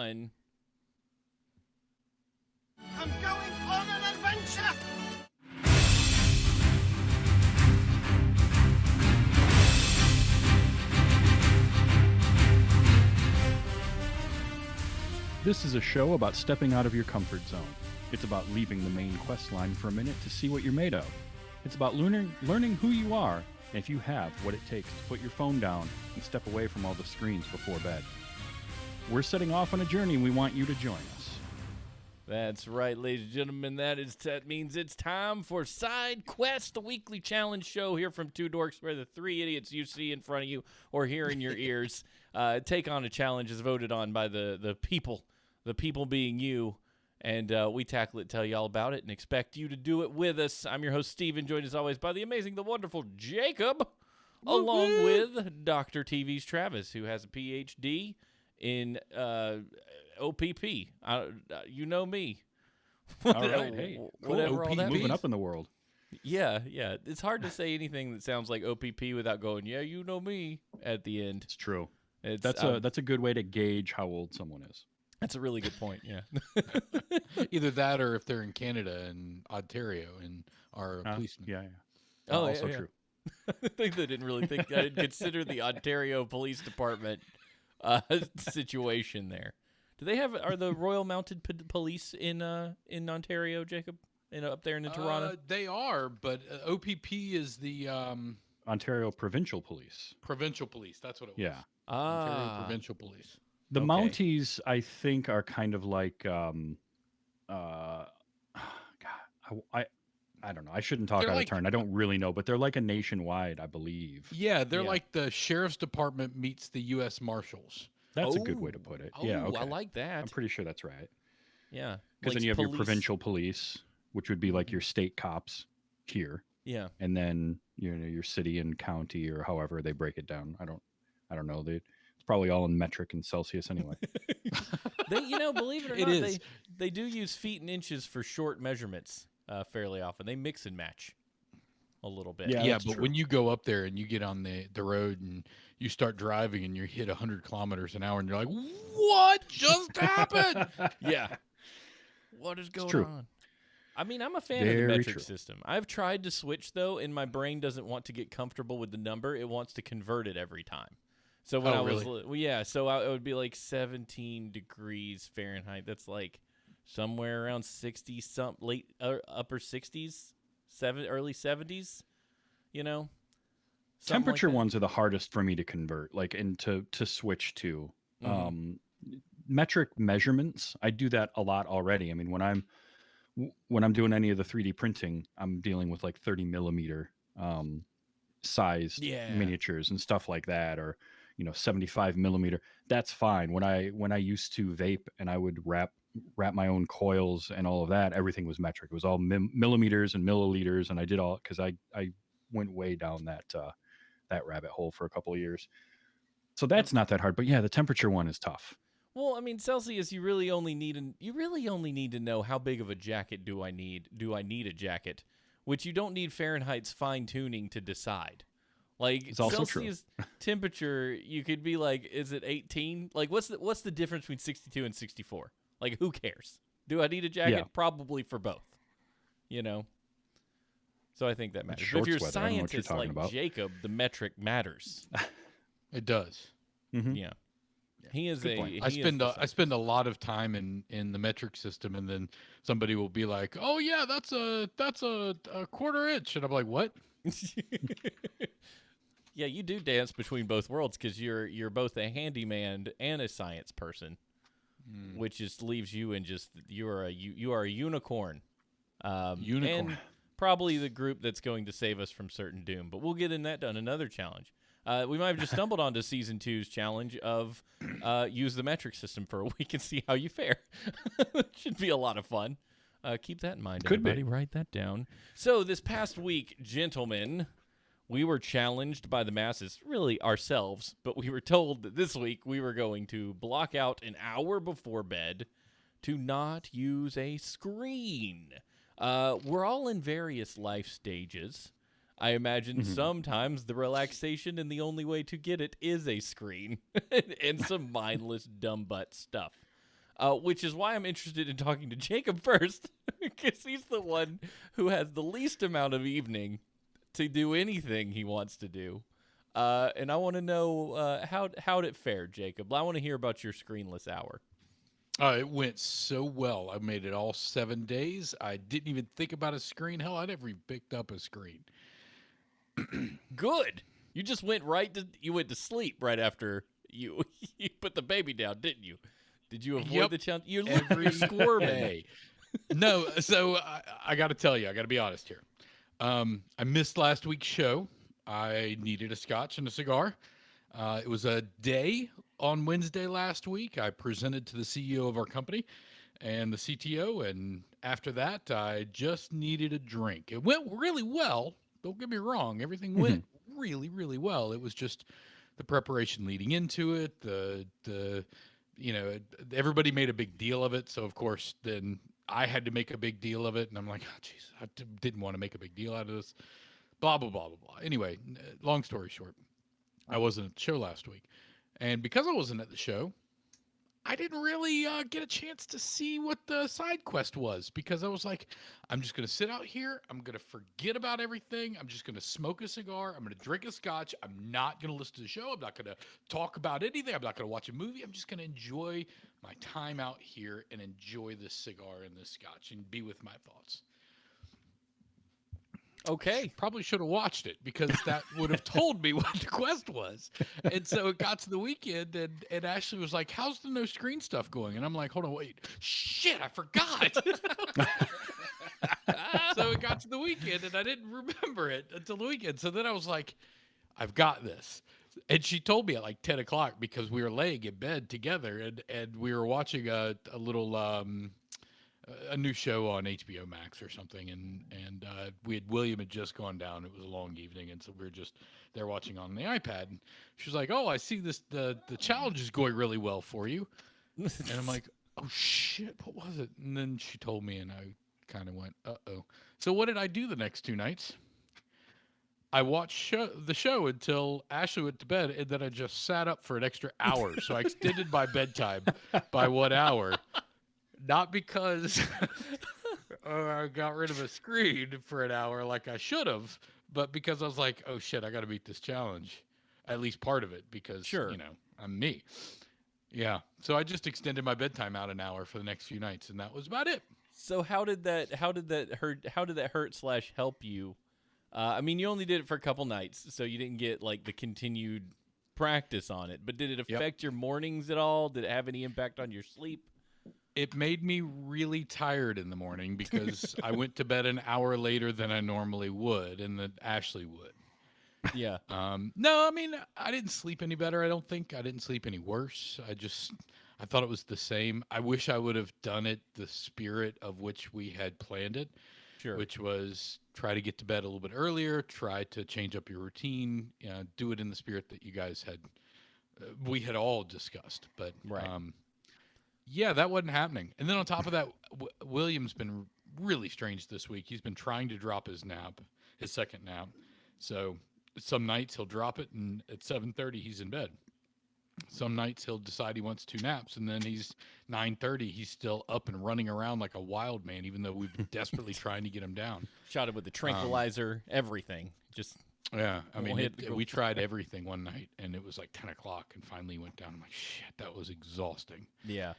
on. I'm going on an adventure! This is a show about stepping out of your comfort zone. It's about leaving the main quest line for a minute to see what you're made of. It's about learning who you are, and if you have what it takes to put your phone down and step away from all the screens before bed. We're setting off on a journey, and we want you to join us. That's right, ladies and gentlemen. That means it's time for Side Quest, the weekly challenge show here from Two Dorks, where the three idiots you see in front of you or hear in your ears take on a challenge as voted on by the people being you. And we tackle it, tell you all about it, and expect you to do it with us. I'm your host, Steven, joined as always by the amazing, the wonderful Jacob, along with Dr. TV's Travis, who has a PhD in OPP. You know me. All right, hey, cool. Whatever all that moving means. up in the world. Yeah. It's hard to say anything that sounds like OPP without going, yeah, you know me, at the end. It's true. That's a good way to gauge how old someone is. That's a really good point, yeah. Either that or if they're in Canada and Ontario and are a policeman. Yeah. Oh, also yeah. true. I think they didn't really think I didn't consider the Ontario Police Department situation there. Are the Royal Mounted Police in Ontario, Jacob? Up there in Toronto? They are, but OPP is the Ontario Provincial Police. provincial police. That's what it was. Yeah. Ontario Provincial Police. The Okay. Mounties, I think, are kind of like, God, I don't know. I shouldn't talk They're out like- of turn. I don't really know, but they're like a nationwide, I believe. Yeah, they're Yeah. like the Sheriff's Department meets the U.S. Marshals. That's a good way to put it. Oh, Yeah, okay. I like that. I'm pretty sure that's right. Yeah. Because then Like you have your police- provincial police, which would be like your state cops here, Yeah. and then your city and county or however they break it down. I don't know. It's probably all in metric and Celsius anyway. Believe it or It not, is. they do use feet and inches for short measurements fairly often. They mix and match a little bit. Yeah. Yeah, that's but true. when you go up there and you get on the road and you start driving and you hit 100 kilometers an hour and you're like, what just happened? Yeah. What is going true. on? I mean, I'm a fan of the Very metric true. system. I've tried to switch, though, and my brain doesn't want to get comfortable with the number. It wants to convert it every time. So when Oh, I was, really? it would be like 17 degrees Fahrenheit. That's like somewhere around 60, upper 60s, early 70s, Something like Temperature that. ones are the hardest for me to convert, like, and to switch to. Mhm. Metric measurements, I do that a lot already. I mean, when I'm doing any of the 3D printing, I'm dealing with like 30 millimeter sized Yeah. miniatures and stuff like that, or 75 millimeter. That's fine. When I used to vape and I would wrap my own coils and all of that, everything was metric. It was all millimeters and milliliters, and I did all because I went way down that rabbit hole for a couple of years. So that's not that hard. But yeah, the temperature one is tough. Well, I mean, Celsius, you really only need to know how big of a jacket do I need. Do I need a jacket? Which you don't need Fahrenheit's fine tuning to decide. Like It's also true. Celsius temperature, you could be like, is it 18? Like, what's the difference between 62 and 64? Like, who cares? Do I need a jacket? Yeah. Probably for both. So I think that matters. But if shorts you're a weather. I don't know what you're scientist talking like about. Jacob, the metric matters. It does. Mhm. Yeah. He is Good point. I spend a lot of time in the metric system, and then somebody will be like, "Oh yeah, that's a quarter inch," and I'm like, "What?" Yeah, you do dance between both worlds because you're both a handyman and a science person, which just leaves you in just you are a unicorn. Unicorn. And probably the group that's going to save us from certain doom. But we'll get in that on another challenge. We might have just stumbled onto Season 2's challenge of use the metric system for a week and see how you fare. Should be a lot of fun. Keep that in mind, Could be. everybody. Write that down. So this past week, gentlemen, we were challenged by the masses, really ourselves, but we were told that this week we were going to block out an hour before bed to not use a screen. We're all in various life stages. I imagine sometimes the relaxation and the only way to get it is a screen and some mindless dumb butt stuff. which is why I'm interested in talking to Jacob first, because he's the one who has the least amount of evening to do anything he wants to do. And I want to know how'd it fare, Jacob? I want to hear about your screenless hour. It went so well. I made it all 7 days. I didn't even think about a screen. Hell, I never even picked up a screen. Good. You just went to sleep right after you put the baby down, didn't you? Did you avoid the challenge? You're Every squirming. day. No, so I got to tell you, I got to be honest here. I missed last week's show. I needed a scotch and a cigar. It was a day on Wednesday last week. I presented to the CEO of our company and the CTO, and after that, I just needed a drink. It went really well. Don't get me wrong. Everything went really, really well. It was just the preparation leading into it. Everybody made a big deal of it. So of course, then I had to make a big deal of it, and I'm like, oh, jeez, I didn't want to make a big deal out of this. Blah blah blah blah blah. Anyway, long story short, I wasn't at the show last week, and because I wasn't at the show, I didn't really get a chance to see what the side quest was, because I was like, I'm just going to sit out here. I'm going to forget about everything. I'm just going to smoke a cigar. I'm going to drink a scotch. I'm not going to listen to the show. I'm not going to talk about anything. I'm not going to watch a movie. I'm just going to enjoy my time out here and enjoy this cigar and this scotch and be with my thoughts. Okay. Probably should have watched it, because that would have told me what the quest was. And so it got to the weekend, and Ashley was like, how's the no screen stuff going? And I'm like, hold on, wait. Shit, I forgot. So it got to the weekend, and I didn't remember it until the weekend. So then I was like, I've got this. And she told me at like 10 o'clock, because we were laying in bed together, and we were watching a little a new show on HBO Max or something, and William had just gone down. It was a long evening, and so we were just there watching on the iPad. And she was like, "Oh, I see this. The challenge is going really well for you." And I'm like, "Oh shit, what was it?" And then she told me, and I kind of went, "Uh-oh." So what did I do the next 2 nights? I watched the show until Ashley went to bed, and then I just sat up for an extra hour. So I extended my bedtime by 1 hour. Not because I got rid of a screen for an hour like I should have, but because I was like, oh shit, I got to beat this challenge. At least part of it, because, I'm me. Yeah. So I just extended my bedtime out an hour for the next few nights, and that was about it. So how did that hurt/help you? I mean, you only did it for a couple nights, so you didn't get like the continued practice on it, but did it affect your mornings at all? Did it have any impact on your sleep? It made me really tired in the morning, because I went to bed an hour later than I normally would, and that Ashley would. Yeah. No, I mean, I didn't sleep any better. I don't think I didn't sleep any worse. I thought it was the same. I wish I would have done it the spirit of which we had planned it, which was try to get to bed a little bit earlier, try to change up your routine, do it in the spirit that you guys had, we had all discussed. But yeah, that wasn't happening. And then on top of that, William's been really strange this week. He's been trying to drop his second nap. So some nights he'll drop it, and at 7:30 he's in bed. Some nights he'll decide he wants 2 naps, and then he's 9:30. He's still up and running around like a wild man, even though we've been desperately trying to get him down. Shot him with the tranquilizer, everything. Just yeah. I mean, we tried everything one night, and it was like 10 o'clock, and finally he went down. I'm like, shit, that was exhausting. Yeah.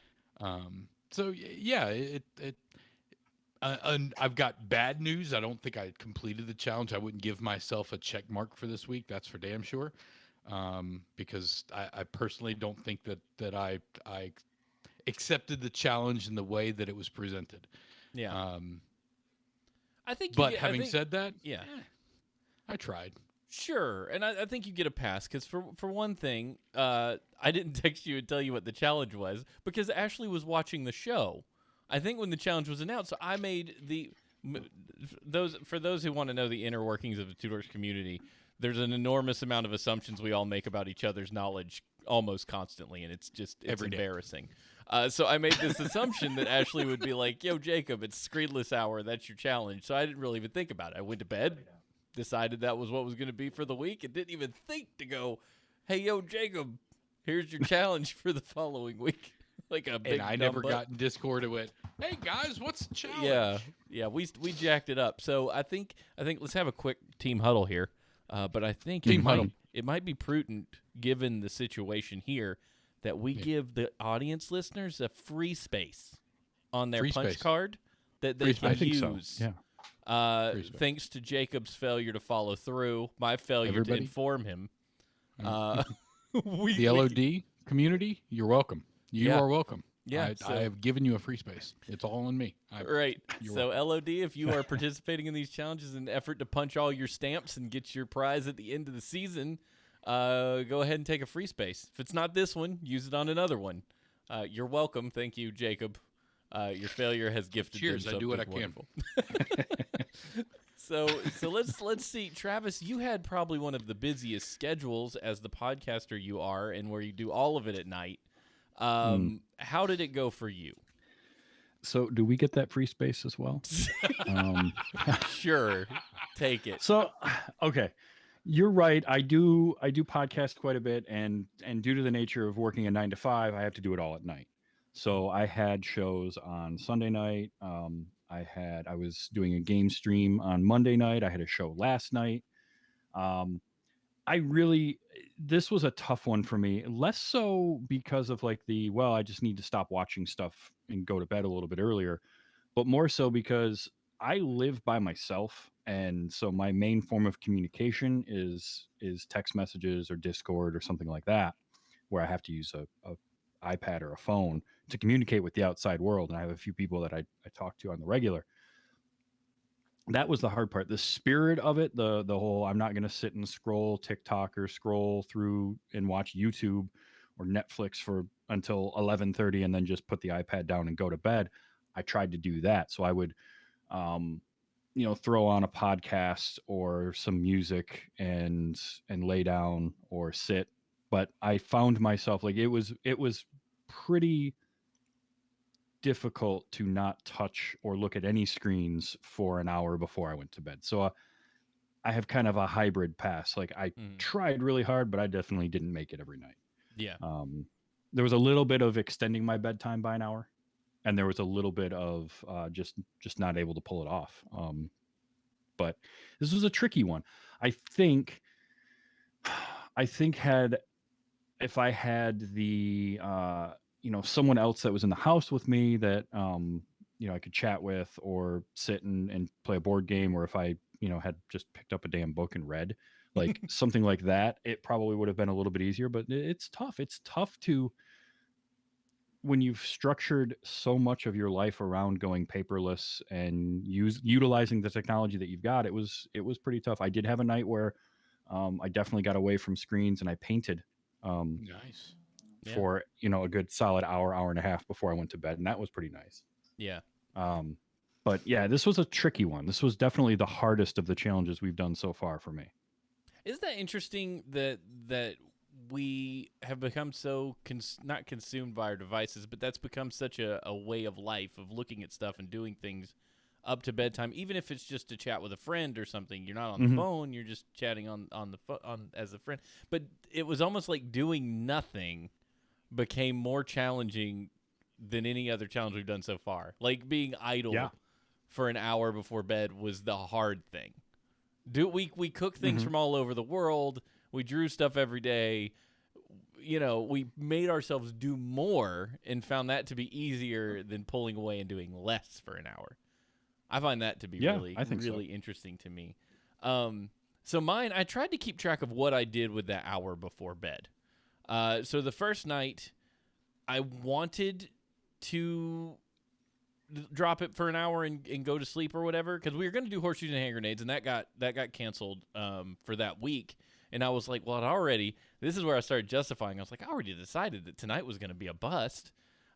So yeah, and I've got bad news. I don't think I completed the challenge. I wouldn't give myself a check mark for this week. That's for damn sure. Because I personally don't think that I accepted the challenge in the way that it was presented. Yeah. I think. Having said that, yeah, I tried. Sure, and I think you get a pass, because for one thing, I didn't text you and tell you what the challenge was, because Ashley was watching the show. I think when the challenge was announced, so I made for those who want to know the inner workings of the Two Dorks community, there's an enormous amount of assumptions we all make about each other's knowledge almost constantly, and it's embarrassing. So I made this assumption that Ashley would be like, yo, Jacob, it's screenless hour, that's your challenge. So I didn't really even think about it. I went to bed, decided that was what was going to be for the week, and didn't even think to go, hey, yo, Jacob, here's your challenge for the following week. like a big And I dumb never butt. got in Discord and went, "Hey guys, what's the challenge?" Yeah, we jacked it up. So I think let's have a quick team huddle here. But I think Team huddle. it might be prudent, given the situation here, that we give the audience listeners a free space on their Free punch space. card that they Free can I think use. so. Yeah. Free space. Thanks to Jacob's failure to follow through, my failure to Everybody? inform him. We The LOD community, you're welcome. You Yeah. are welcome. Yeah, I have given you a free space. It's all on me. Right. You're So, LOD, if you are participating in these challenges in an effort to punch all your stamps and get your prize at the end of the season, go ahead and take a free space. If it's not this one, use it on another one. You're welcome. Thank you, Jacob. Your failure has gifted Cheers. them I do what I something can. wonderful. So let's see, Travis. You had probably one of the busiest schedules as the podcaster you are, and where you do all of it at night. How did it go for you? So do we get that free space as well? Sure, take it. So, okay, you're right. I do podcast quite a bit, and due to the nature of working a 9 to 5, I have to do it all at night. So I had shows on Sunday night. I was doing a game stream on Monday night. I had a show last night. This was a tough one for me, less so because of like I just need to stop watching stuff and go to bed a little bit earlier, but more so because I live by myself. And so my main form of communication is text messages or Discord or something like that, where I have to use a iPad or a phone to communicate with the outside world. And I have a few people that I talk to on the regular. That was the hard part. The spirit of it, the whole I'm not going to sit and scroll TikTok or scroll through and watch YouTube or Netflix for until 11:30 and then just put the iPad down and go to bed. I tried to do that. So I would throw on a podcast or some music and lay down or sit. But I found myself like it was pretty difficult to not touch or look at any screens for an hour before I went to bed. So I have kind of a hybrid pass. Like I tried really hard, but I definitely didn't make it every night. Yeah. There was a little bit of extending my bedtime by an hour, and there was a little bit of just not able to pull it off. But this was a tricky one. I think if I had the someone else that was in the house with me that I could chat with or sit and play a board game, or if I had just picked up a damn book and read like something like that, it probably would have been a little bit easier. But it's tough to, when you've structured so much of your life around going paperless and utilizing the technology that you've got. It was pretty tough. I did have a night where I definitely got away from screens and I painted Nice. for a good solid hour and a half before I went to bed, and that was pretty nice. Yeah. But yeah, this was a tricky one. This was definitely the hardest of the challenges we've done so far for me. Isn't that interesting that we have become so not consumed by our devices, but that's become such a way of life of looking at stuff and doing things up to bedtime, even if it's just to chat with a friend or something. You're not on the phone, you're just chatting on the phone as a friend. But it was almost like doing nothing became more challenging than any other challenge we've done so far. Like being idle for an hour before bed was the hard thing. We cook things from all over the world. We drew stuff every day. We made ourselves do more and found that to be easier than pulling away and doing less for an hour. I find that to be really interesting to me. So mine, I tried to keep track of what I did with that hour before bed. So the first night, I wanted to drop it for an hour and go to sleep or whatever, because we were going to do horseshoes and hand grenades, and that got canceled for that week. And I was like, well, this is where I started justifying. I was like, I already decided that tonight was going to be a bust.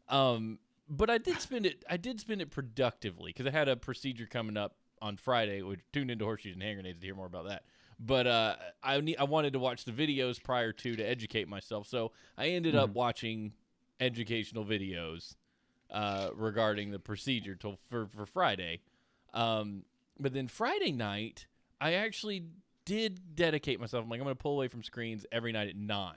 But I did spend it productively, because I had a procedure coming up on Friday. Which tune into horseshoes and hand grenades to hear more about that. But I wanted to watch the videos prior to educate myself, so I ended up watching educational videos regarding the procedure for Friday. But then Friday night, I actually did dedicate myself. I'm like, I'm going to pull away from screens every night at 9.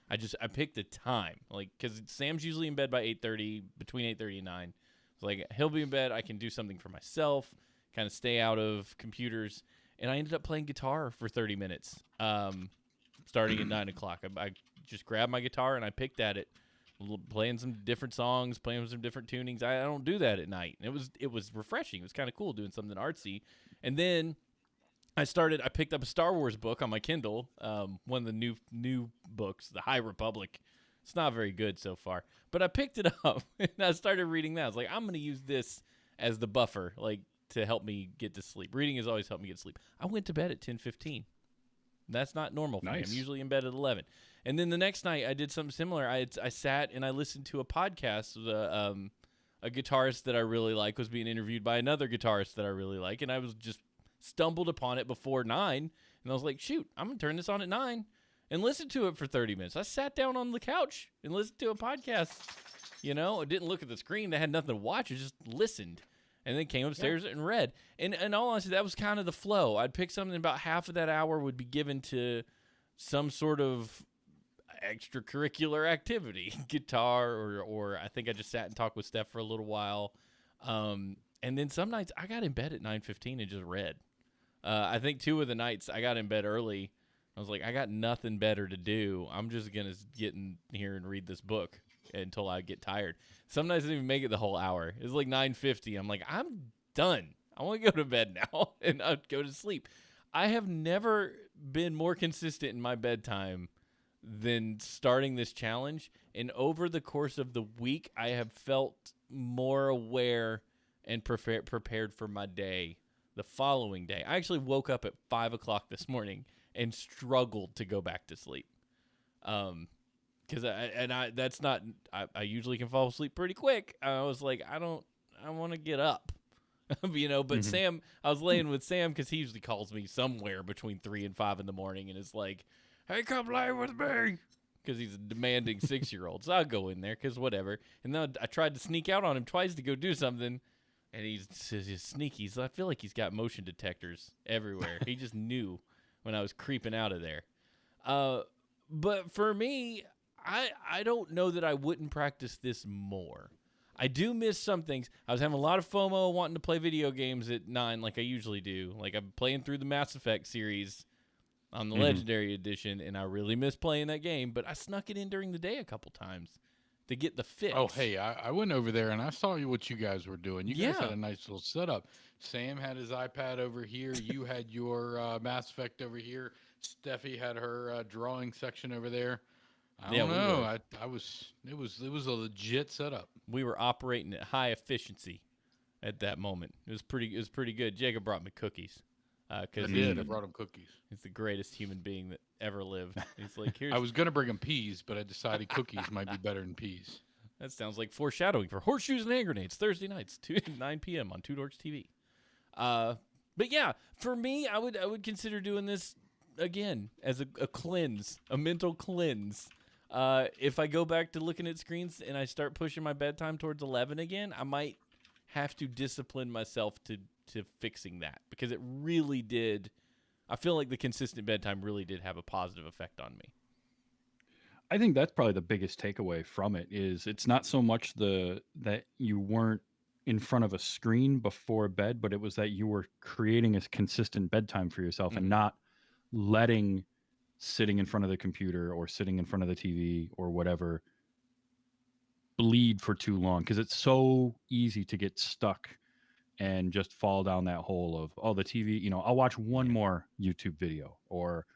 I picked the time, like, because Sam's usually in bed by 8:30, between 8:30 and 9. So like he'll be in bed, I can do something for myself, kind of stay out of computers, and I ended up playing guitar for 30 minutes, starting at 9 o'clock. I just grabbed my guitar and I picked at it, playing some different songs, playing some different tunings. I don't do that at night. And it was refreshing. It was kind of cool doing something artsy, and then I picked up a Star Wars book on my Kindle, one of the new books, The High Republic. It's not very good so far, but I picked it up and I started reading that. I was like, I'm going to use this as the buffer, like, to help me get to sleep. Reading has always helped me get to sleep. I went to bed at 10:15. That's not normal for me. I'm usually in bed at 11. And then the next night I did something similar. I sat and I listened to a podcast with a guitarist that I really like was being interviewed by another guitarist that I really like, and I was just stumbled upon it before 9, and I was like, shoot, I'm going to turn this on at 9 and listen to it for 30 minutes. I sat down on the couch and listened to a podcast. I didn't look at the screen. They had nothing to watch. I just listened, and then came upstairs and read. And in all honesty, that was kind of the flow. I'd pick something, about half of that hour would be given to some sort of extracurricular activity, guitar, or I think I just sat and talked with Steph for a little while. And then some nights I got in bed at 9:15 and just read. I think 2 of the nights I got in bed early. I was like, I got nothing better to do. I'm just going to get in here and read this book until I get tired. Some nights I didn't even make it the whole hour. It was like 9:50. I'm like, I'm done. I want to go to bed now, and I'd go to sleep. I have never been more consistent in my bedtime than starting this challenge. And over the course of the week, I have felt more aware and prepared for my day the following day. I actually woke up at 5 o'clock this morning and struggled to go back to sleep. Because I usually can fall asleep pretty quick. I was like, I want to get up. But Sam, I was laying with Sam because he usually calls me somewhere between 3 and 5 in the morning and is like, hey, come lay with me. Because he's a demanding 6-year-old. So I'll go in there because whatever. And then I tried to sneak out on him twice to go do something. And he's sneaky. So I feel like he's got motion detectors everywhere. He just knew when I was creeping out of there. But for me, I don't know that I wouldn't practice this more. I do miss some things. I was having a lot of FOMO wanting to play video games at 9 like I usually do. Like I'm playing through the Mass Effect series on the Legendary Edition, and I really miss playing that game, but I snuck it in during the day a couple times to get the fix. Oh, hey, I went over there, and I saw what you guys were doing. You guys had a nice little setup. Sam had his iPad over here. You had your Mass Effect over here. Steffi had her drawing section over there. I don't know. It was a legit setup. We were operating at high efficiency at that moment. It was pretty good. Jacob brought me cookies. I brought him cookies. He's the greatest human being that ever lived. He's like, here's. I was gonna bring him peas, but I decided cookies might be better than peas. That sounds like foreshadowing for Horseshoes and Hand Grenades Thursday nights, 9 p.m. on Two Dorks TV. But yeah, for me, I would consider doing this again as a cleanse, a mental cleanse. If I go back to looking at screens and I start pushing my bedtime towards 11 again, I might have to discipline myself to fixing that, because it really did. I feel like the consistent bedtime really did have a positive effect on me. I think that's probably the biggest takeaway from it is it's not so much that you weren't in front of a screen before bed, but it was that you were creating a consistent bedtime for yourself and not letting sitting in front of the computer or sitting in front of the TV or whatever bleed for too long, because it's so easy to get stuck and just fall down that hole of, the TV, I'll watch one more YouTube video, or,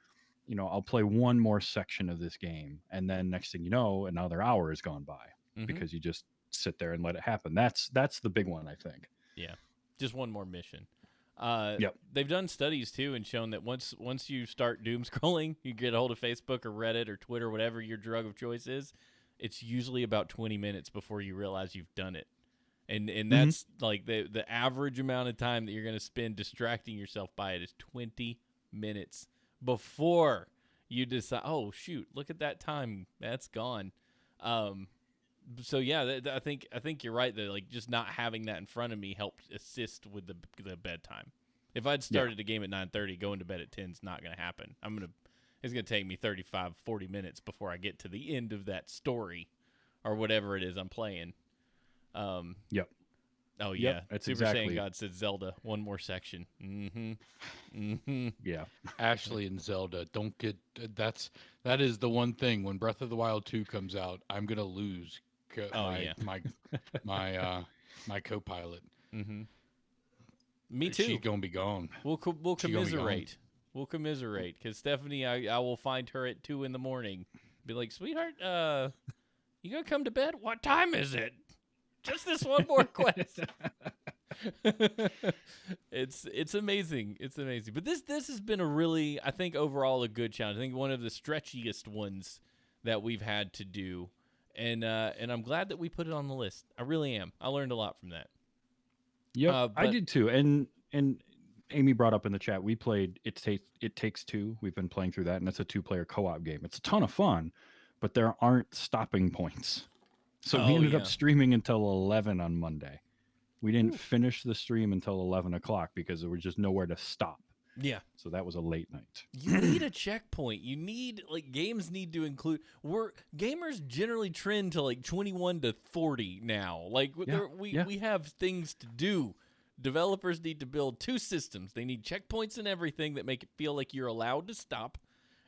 I'll play one more section of this game. And then next thing you know, another hour has gone by because you just sit there and let it happen. That's the big one, I think. Yeah. Just one more mission. Yep. They've done studies too and shown that once you start doom scrolling, you get a hold of Facebook or Reddit or Twitter, whatever your drug of choice is, it's usually about 20 minutes before you realize you've done it. And that's like the average amount of time that you're going to spend distracting yourself by it is 20 minutes before you decide, oh, shoot, look at that time. That's gone. So, yeah, I think you're right that, like, just not having that in front of me helped assist with the bedtime. If I'd started a game at 9:30, going to bed at 10 is not going to happen. it's going to take me 35, 40 minutes before I get to the end of that story or whatever it is I'm playing. Yep. Oh, Yep, yeah. that's Super exactly. Saiyan God said Zelda. One more section. Yeah. Ashley and Zelda, don't get that is the one thing when Breath of the Wild 2 comes out, I'm gonna lose Oh, my yeah. my co-pilot. Me She's too. gonna be gone. We'll She gonna be gone. commiserate. We'll commiserate because Stephanie, I will find her at 2 a.m. Be like, sweetheart, you gonna come to bed? What time is it? Just this one more quest. It's amazing. It's amazing. But this has been a really, I think, overall a good challenge. I think one of the stretchiest ones that we've had to do, and I'm glad that we put it on the list. I really am. I learned a lot from that. Yep, I But did too. And Amy brought up in the chat, we played It Takes Two. We've been playing through that, and it's a 2-player co-op game. It's a ton of fun, but there aren't stopping points. So we oh ended up yeah, streaming until 11 on Monday. We didn't finish the stream until 11 o'clock because there was just nowhere to stop. yeah. So that was a late night. You need a checkpoint. You need games need to include. Gamers generally trend to 21 to 40 now. We have things to do. Developers need to build 2 systems. They need checkpoints and everything that make it feel like you're allowed to stop,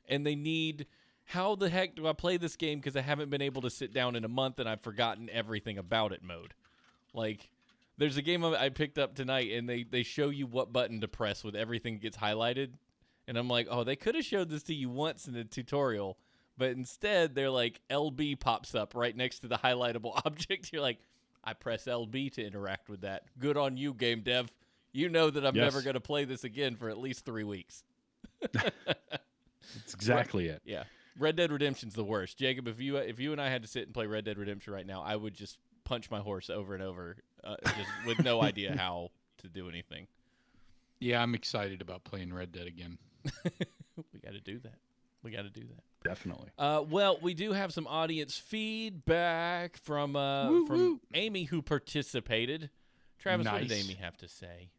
and they need how the heck do I play this game because I haven't been able to sit down in a month and I've forgotten everything about it mode. There's a game I picked up tonight, and they show you what button to press with everything gets highlighted. And I'm like, oh, they could have showed this to you once in the tutorial, but instead they're like, LB pops up right next to the highlightable object. You're like, I press LB to interact with that. Good on you, game dev. You know that I'm never Yes. going to play this again for at least 3 weeks. That's exactly it. Yeah. Red Dead Redemption's the worst. Jacob, if you and I had to sit and play Red Dead Redemption right now, I would just punch my horse over and over, just with no idea how to do anything. Yeah, I'm excited about playing Red Dead again. We got to do that. Definitely. Well, we do have some audience feedback from Amy, who participated. Travis, what did Nice. Amy have to say?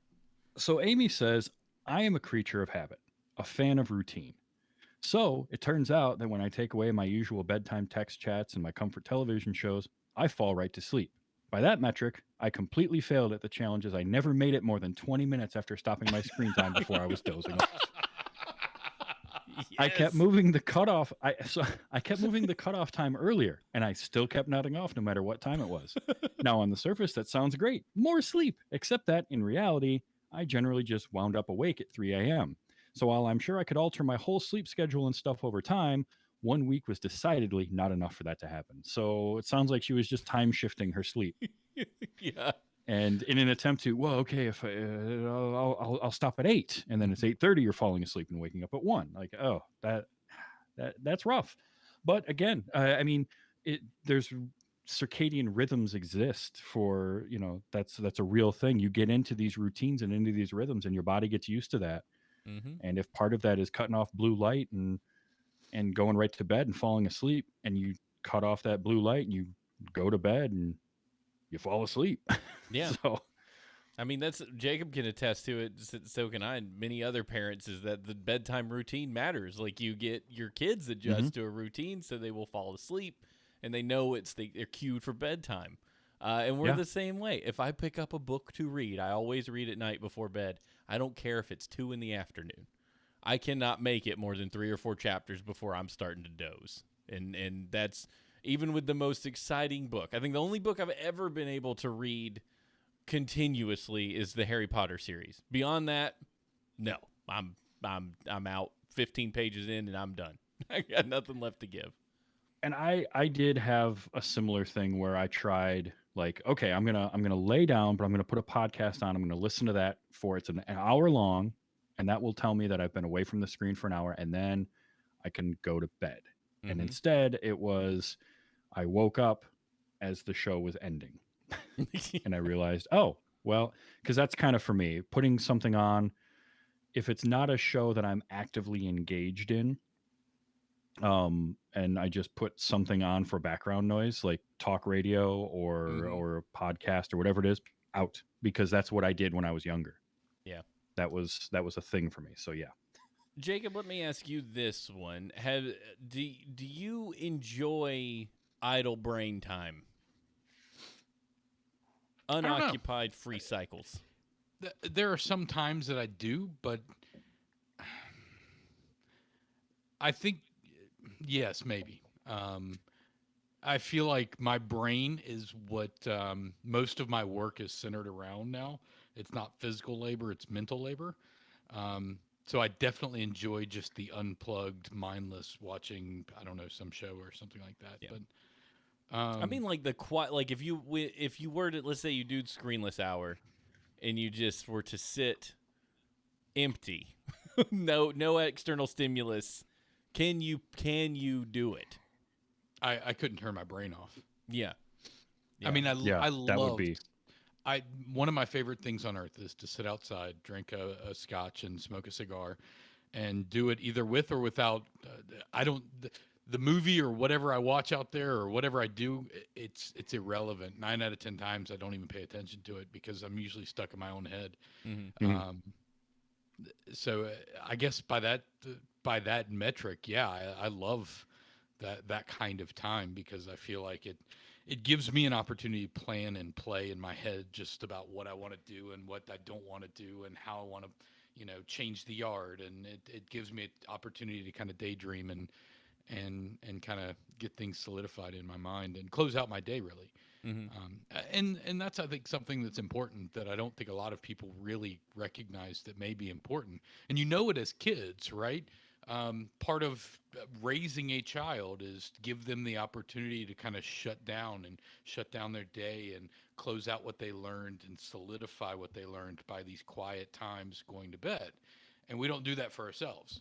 So Amy says, I am a creature of habit, a fan of routine. So it turns out that when I take away my usual bedtime text chats and my comfort television shows, I fall right to sleep. By that metric, I completely failed at the challenge as I never made it more than 20 minutes after stopping my screen time before I was dozing off. I kept moving the cutoff. I kept moving the cutoff time earlier, and I still kept nodding off no matter what time it was. Now, on the surface, that sounds great. More sleep. Except that, in reality, I generally just wound up awake at 3 a.m. So while I'm sure I could alter my whole sleep schedule and stuff over time, 1 week was decidedly not enough for that to happen. So it sounds like she was just time shifting her sleep. Yeah. And in an attempt to, well, okay, if I'll stop at 8, and then it's 8:30, you're falling asleep and waking up at 1. Like, oh, that's rough. But again, I mean, there's circadian rhythms exist for, that's a real thing. You get into these routines and into these rhythms, and your body gets used to that. Mm-hmm. And if part of that is cutting off blue light and going right to bed and falling asleep, and you cut off that blue light and you go to bed and you fall asleep. Yeah. So I mean, that's Jacob can attest to it. So can I, and many other parents. Is that the bedtime routine matters? Like you get your kids adjust to a routine, so they will fall asleep, and they know they're cued for bedtime. And we're the same way. If I pick up a book to read, I always read at night before bed. I don't care if it's 2 p.m. I cannot make it more than 3 or 4 chapters before I'm starting to doze, and that's even with the most exciting book. I think the only book I've ever been able to read continuously is the Harry Potter series. Beyond that, no. I'm out 15 pages in and I'm done. I got nothing left to give. And I did have a similar thing where I tried, like, okay, I'm gonna lay down, but I'm gonna put a podcast on. I'm gonna listen to that for it's an hour long, and that will tell me that I've been away from the screen for an hour, and then I can go to bed. And instead, it was I woke up as the show was ending. And I realized, oh, well, because that's kind of for me, putting something on, if it's not a show that I'm actively engaged in, and I just put something on for background noise, like talk radio or a podcast or whatever it is, out, because that's what I did when I was younger. Yeah. That was a thing for me. So yeah. Jacob, let me ask you this one: do you enjoy idle brain time, I don't know. unoccupied free cycles? There are some times that I do, but I think yes, maybe. I feel like my brain is what most of my work is centered around now. It's not physical labor; it's mental labor. So I definitely enjoy just the unplugged, mindless watching. I don't know, some show or something like that. Yeah. But I mean, like the quiet. Like if you were to, let's say you do screenless hour, and you just were to sit empty, no external stimulus, can you do it? I couldn't turn my brain off. Yeah. I Yeah. mean, Yeah, I that would love be. I one of my favorite things on earth is to sit outside, drink a scotch, and smoke a cigar, and do it either with or without. I don't the movie or whatever I watch out there or whatever I do. It's irrelevant. 9 out of 10 times, I don't even pay attention to it because I'm usually stuck in my own head. Mhm. Mhm. Um, so I guess by that metric, yeah, I love that kind of time because I feel like it gives me an opportunity to plan and play in my head just about what I want to do and what I don't want to do and how I want to, change the yard. And it gives me an opportunity to kind of daydream and kind of get things solidified in my mind and close out my day really. Mhm. And that's I think something that's important that I don't think a lot of people really recognize that may be important. And you know it as kids, right? Part of raising a child is to give them the opportunity to kind of shut down their day and close out what they learned and solidify what they learned by these quiet times going to bed. And we don't do that for ourselves.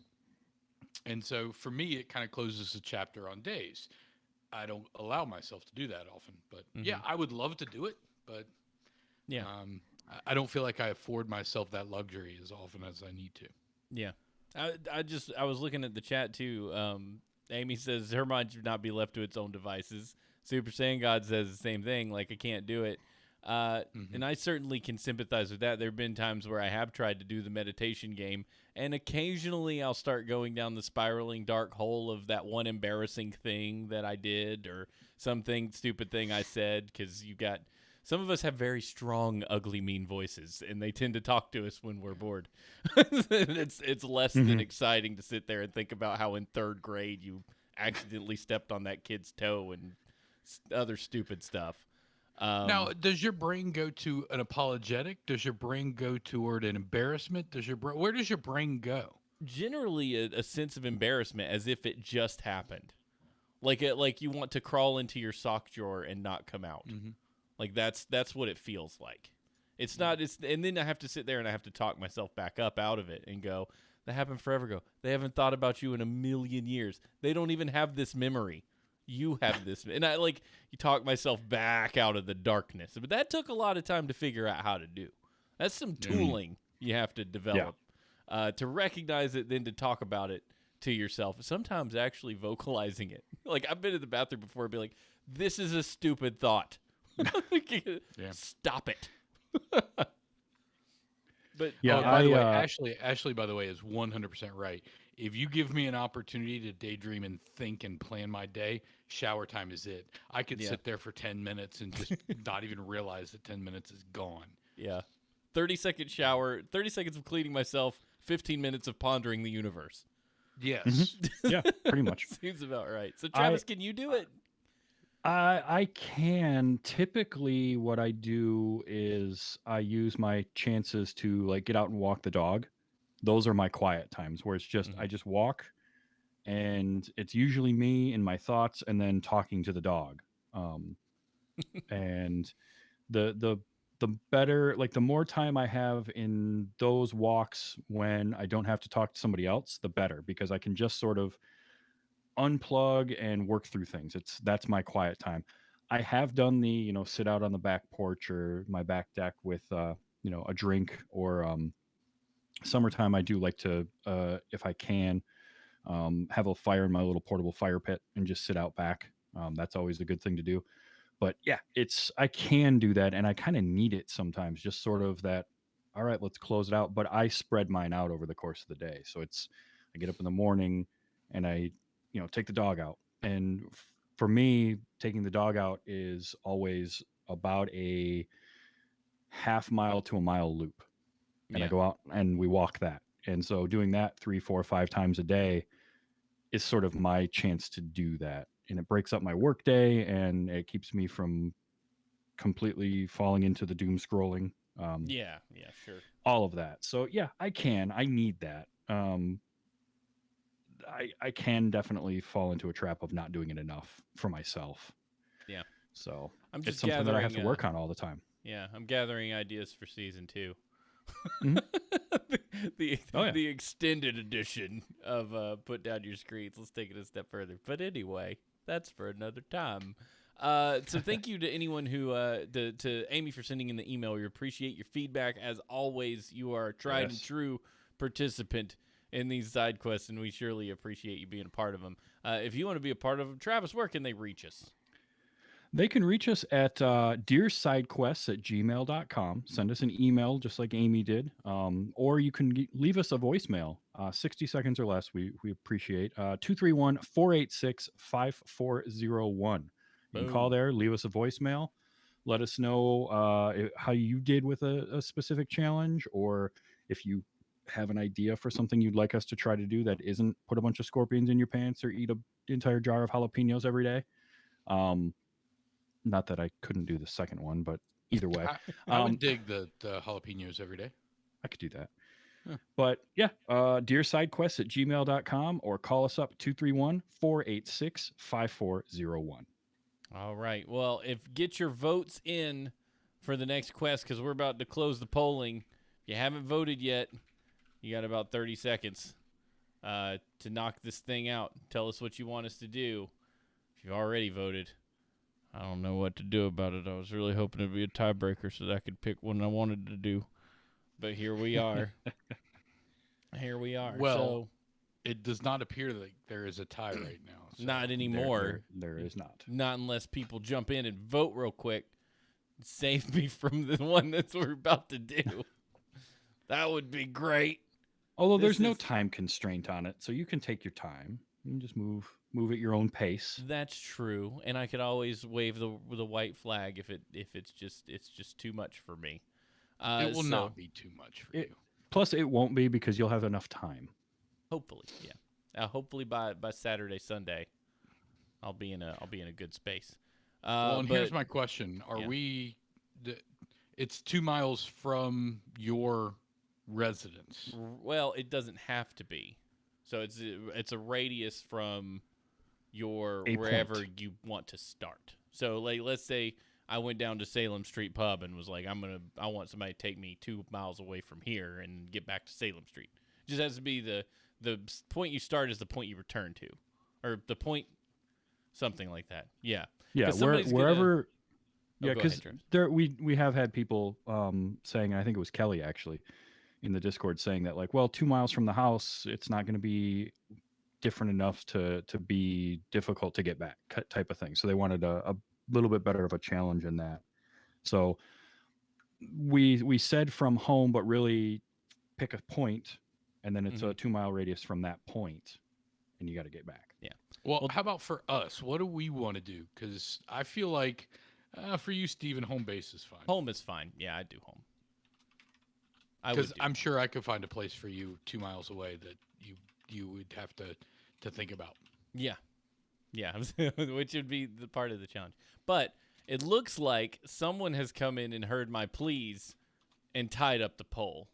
And so for me, it kind of closes a chapter on days. I don't allow myself to do that often, but yeah, Mhm. I would love to do it, but Yeah. um, I don't feel like I afford myself that luxury as often as I need to. Yeah. I was looking at the chat too. Amy says her mind should not be left to its own devices. Super Saiyan God says the same thing. Like I can't do it. Hmm. And I certainly can sympathize with that. There have been times where I have tried to do the meditation game, and occasionally I'll start going down the spiraling dark hole of that one embarrassing thing that I did or something stupid thing I said. Because you got some of us have very strong, ugly, mean voices, and they tend to talk to us when we're bored. It's less than Mhm. exciting to sit there and think about how in third grade you accidentally stepped on that kid's toe and other stupid stuff. Now, Um, does your brain go to an apologetic? Does your brain go toward an embarrassment? Where does your brain go? Generally, a sense of embarrassment as if it just happened, like you want to crawl into your sock drawer and not come out. Hmm. Like that's what it feels like. It's Yeah. not. It's and then I have to sit there and I have to talk myself back up out of it and go. That happened forever ago. They haven't thought about you in a million years. They don't even have this memory. You have this, and I like you talk myself back out of the darkness. But that took a lot of time to figure out how to do. That's some Yeah. Mhm. tooling you have to Yeah. develop to recognize it, then to talk about it to yourself. Sometimes actually vocalizing it. Like I've been in the bathroom before and be like, "This is a stupid thought." Yeah. Stop it. But Yeah. Oh, yeah, by the way, I. Ashley, by the way, is 100% right. If you give me an opportunity to daydream and think and plan my day, shower time is it. I could yeah, sit there for 10 minutes and just not even realize that 10 minutes is gone. yeah. 30-second shower, 30 seconds of cleaning myself, 15 minutes of pondering the universe. Mhm. Yes. Yeah, pretty much. Seems about right. So I Travis, can you do it? I can typically what I do is I use my chances to like get out and walk the dog. Those are my quiet times where it's just Mm-hmm. I just walk and it's usually me and my thoughts and then talking to the dog. Um and the the better like the more time I have in those walks when I don't have to talk to somebody else, the better because I can just sort of unplug and work through things. That's my quiet time. I have done the, sit out on the back porch or my back deck with a drink or summertime I do like to if I can have a fire in my little portable fire pit and just sit out back. That's always a good thing to do. But yeah, it's I can do that and I kind of need it sometimes just sort of that all right, let's close it out, but I spread mine out over the course of the day. So it's I get up in the morning and I, take the dog out. And for me, taking the dog out is always about a half mile to a mile loop. And I Yeah. go out and we walk that. And so doing that 3, 4, 5 times a day is sort of my chance to do that. And it breaks up my work day and it keeps me from completely falling into the doom scrolling. Yeah. Yeah. Sure. All of that. So yeah, I need that. I can definitely fall into a trap of not doing it enough for myself. Yeah. So I'm it's just something that I have gathering. to work on all the time. Yeah, I'm gathering ideas for season 2. Mhm. the Oh, yeah. the extended edition of Put Down Your Screens. Let's take it a step further. But anyway, that's for another time. So thank you to anyone who to Amy for sending in the email. We appreciate your feedback. As always, you are a tried and Yes. true participant in these side quests, and we surely appreciate you being a part of them. If you want to be a part of them, Travis, where can they reach us? They can reach us at dearsidequests@gmail.com. Send us an email just like Amy did. Or you can leave us a voicemail, 60 seconds or less. We appreciate 231-486-5401. You can call Boom. there, leave us a voicemail. Let us know how you did with a specific challenge, or if you have an idea for something you'd like us to try to do that isn't put a bunch of scorpions in your pants or eat an entire jar of jalapenos every day. Not that I couldn't do the second one, but either way, I would dig the jalapenos every day. I could do that. Huh. But yeah, dearsidequests@gmail.com or call us up 231-486-5401. All right. Well, get your votes in for the next quest because we're about to close the polling. If you haven't voted yet, you got about 30 seconds to knock this thing out. Tell us what you want us to do. If you've already voted, I don't know what to do about it. I was really hoping it'd be a tiebreaker so that I could pick one I wanted to do. But here we are. Here we are. Well, so, it does not appear that there is a tie right now. So. not anymore. There is not. Not unless people jump in and vote real quick. Save me from the one that we're about to do. That would be great. Although This there's no is- time constraint on it, so you can take your time. You can just move at your own pace. That's true, and I could always wave the white flag if it's just too much for me. It will not be too much for you. Plus, it won't be because you'll have enough time. Hopefully, yeah. Hopefully by Saturday, Sunday, I'll be in a good space. Well, and here's but- my question: Are yeah. we? It's 2 miles from your residence. Well, it doesn't have to be. So it's a radius from your A wherever point. you want to start. So like let's say I went down to Salem Street Pub and was like I want somebody to take me 2 miles away from here and get back to Salem Street. It just has to be the point you start is the point you return to, or the point something like that. Yeah. Yeah, 'Cause somebody's wherever. Oh, Yeah, go because ahead, Travis. there we have had people saying, I think it was Kelly actually, in the Discord saying that like, well, 2 miles from the house, it's not going to be different enough to be difficult to get back, type of thing. So they wanted a little bit better of a challenge in that. So we said from home, but really pick a point, and then it's a 2 mile radius from that point, and you got to get back. Well, how about for us? What do we want to do? Because I feel like for you, Steven, home base is fine. Home is fine. Yeah, I do home. Because I'm sure I could find a place for you 2 miles away that you would have to think about. Yeah. Yeah, which would be the part of the challenge. But it looks like someone has come in and heard my pleas and tied up the pole.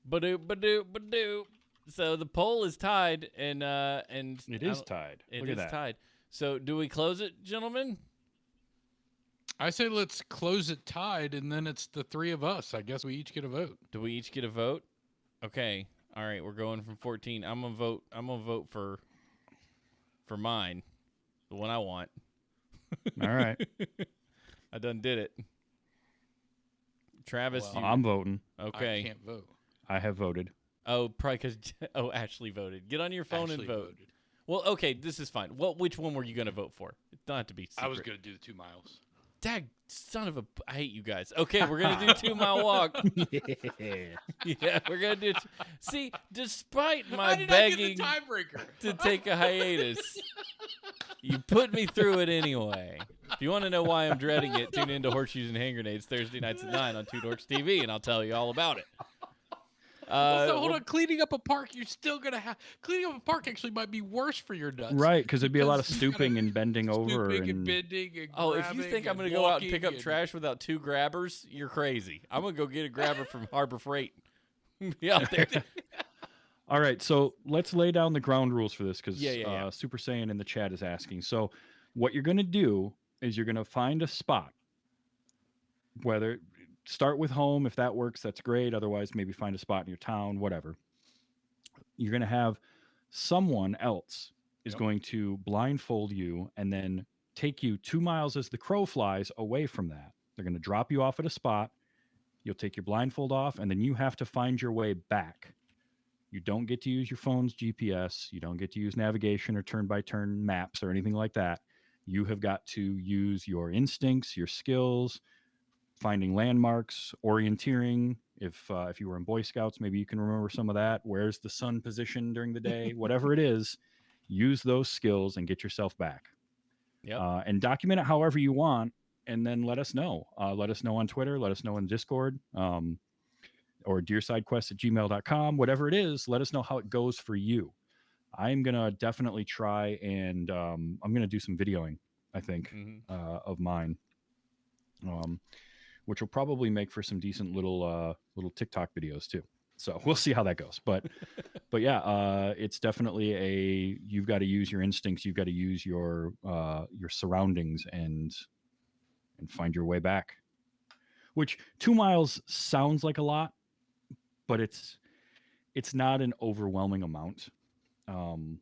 Ba-doo. So the pole is tied and It is tied. It Look is at that. tied. So do we close it, gentlemen? I say let's close it tied, and then it's the 3 of us. I guess we each get a vote. Do we each get a vote? Okay. All right, we're going from 14. I'm gonna vote for mine, the one I want. All right. I done did it. Travis, Well, you I'm voting. okay? I can't vote. I have voted. Oh, probably because Ashley voted. Get on your phone Ashley and vote. voted. Well, okay, this is fine. Which one were you gonna vote for? It don't have to be secret. I was going to do the 2 miles. Dag, son of a... I hate you guys. Okay, we're going to do 2 mile walk. Yeah, we're going to do... See, despite my How did I get begging the tiebreaker? to take a hiatus, you put me through it anyway. If you want to know why I'm dreading it, tune into Horseshoes and Hand Grenades Thursday nights at 9 on Two Dorks TV, and I'll tell you all about it. So hold on, cleaning up a park, you're still gonna have cleaning up a park. Actually, might be worse for your nuts, Right, because there'd be a lot of because you gotta stooping and bending over. stooping and bending and Oh, if you think I'm going to go out and pick up trash without 2 grabbers, you're crazy. I'm going to go get a grabber from Harbor Freight. Be out there. All right, so let's lay down the ground rules for this because Yeah. Super Saiyan in the chat is asking. So what you're going to do is you're going to find a spot, whether start with home. If that works, that's great. Otherwise, maybe find a spot in your town, whatever. You're going to have someone else is going to blindfold you and then take you 2 miles as the crow flies away from that. They're going to drop you off at a spot. You'll take your blindfold off, and then you have to find your way back. You don't get to use your phone's GPS. You don't get to use navigation or turn-by-turn maps or anything like that. You have got to use your instincts, your skills, finding landmarks, orienteering. If you were in Boy Scouts, maybe you can remember some of that. Where's the sun position during the day? Whatever it is, use those skills and get yourself back. Yep. And document it however you want, and then let us know. Let us know on Twitter. Let us know in Discord. Or deersidequest@gmail.com. Whatever it is, let us know how it goes for you. I'm going to definitely try, and I'm going to do some videoing, I think, of mine. Which will probably make for some decent little TikTok videos too. So we'll see how that goes. But yeah, it's definitely you've got to use your instincts. You've got to use your surroundings and find your way back. Which 2 miles sounds like a lot, but it's not an overwhelming amount. So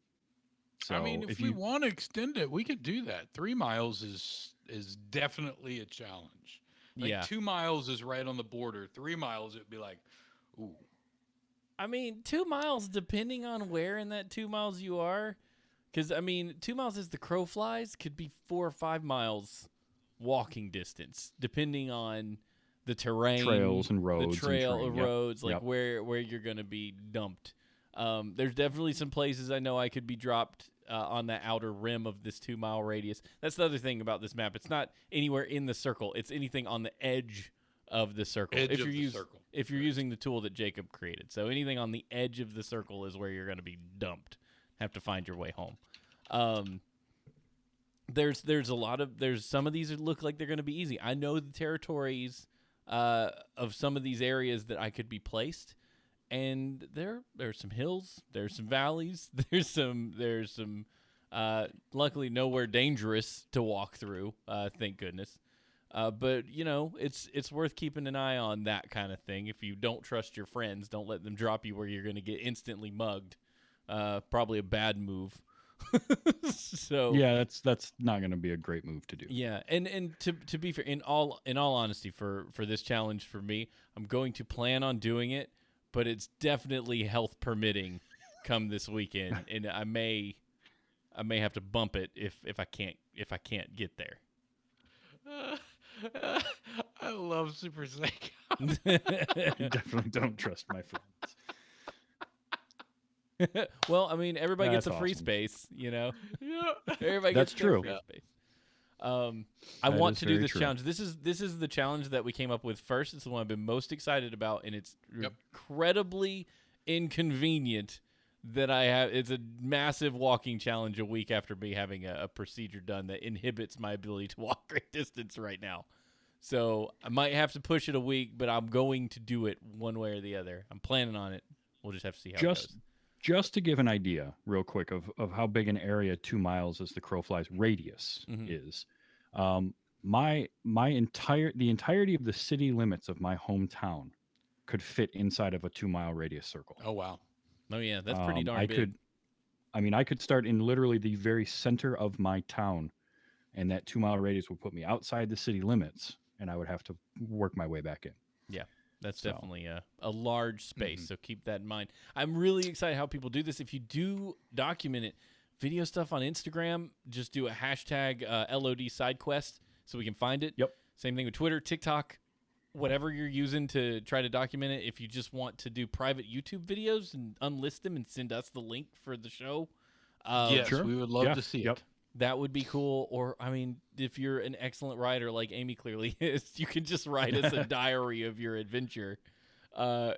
I mean, if we want to extend it, we could do that. 3 miles is definitely a challenge. Like 2 miles is right on the border. 3 miles, it'd be like, ooh. I mean, 2 miles, depending on where in that 2 miles you are. Because, I mean, 2 miles as the crow flies could be 4 or 5 miles walking distance, depending on the terrain. Trails and roads. The trail and roads, like where you're going to be dumped. There's definitely some places I know I could be dropped on the outer rim of this 2 mile radius. That's the other thing about this map. It's not anywhere in the circle. It's anything on the edge of the circle. If you're using the tool that Jacob created. So anything on the edge of the circle is where you're going to be dumped. Have to find your way home. There's some of these that look like they're going to be easy. I know the territories of some of these areas that I could be placed. And there's some hills, there's some valleys, there's some luckily nowhere dangerous to walk through, thank goodness. But you know, it's worth keeping an eye on that kind of thing. If you don't trust your friends, don't let them drop you where you're going to get instantly mugged. Probably a bad move. So yeah, that's not going to be a great move to do. Yeah, and to be fair, in all honesty, for this challenge for me, I'm going to plan on doing it. But it's definitely health permitting come this weekend, and I may have to bump it if I can't get there. I love Super Saiyan. You definitely don't trust my friends. Well, I mean, everybody gets a free awesome. space, you know. Yeah, Everybody That's gets their true. free space. I want to do this true. challenge. This is the challenge that we came up with first. It's the one I've been most excited about, and it's incredibly inconvenient that I have. It's a massive walking challenge a week after me having a procedure done that inhibits my ability to walk great distance right now. So I might have to push it a week, but I'm going to do it one way or the other. I'm planning on it. We'll just have to see how it goes. Just to give an idea real quick of how big an area 2 miles as the crow flies radius is, the entirety of the city limits of my hometown could fit inside of a 2 mile radius circle. Oh, wow. Oh, yeah, that's pretty darn big. I could start in literally the very center of my town, and that 2 mile radius would put me outside the city limits, and I would have to work my way back in. Yeah. That's definitely a large space, so keep that in mind. I'm really excited how people do this. If you do document it, video stuff on Instagram, just do a hashtag LOD SideQuest. so we can find it. Yep. Same thing with Twitter, TikTok, whatever you're using to try to document it. If you just want to do private YouTube videos and unlist them and send us the link for the show, Yes, Sure. we would love Yeah, to see yep. it. that would be cool. Or, I mean, if you're an excellent writer like Amy clearly is, you can just write us a diary of your adventure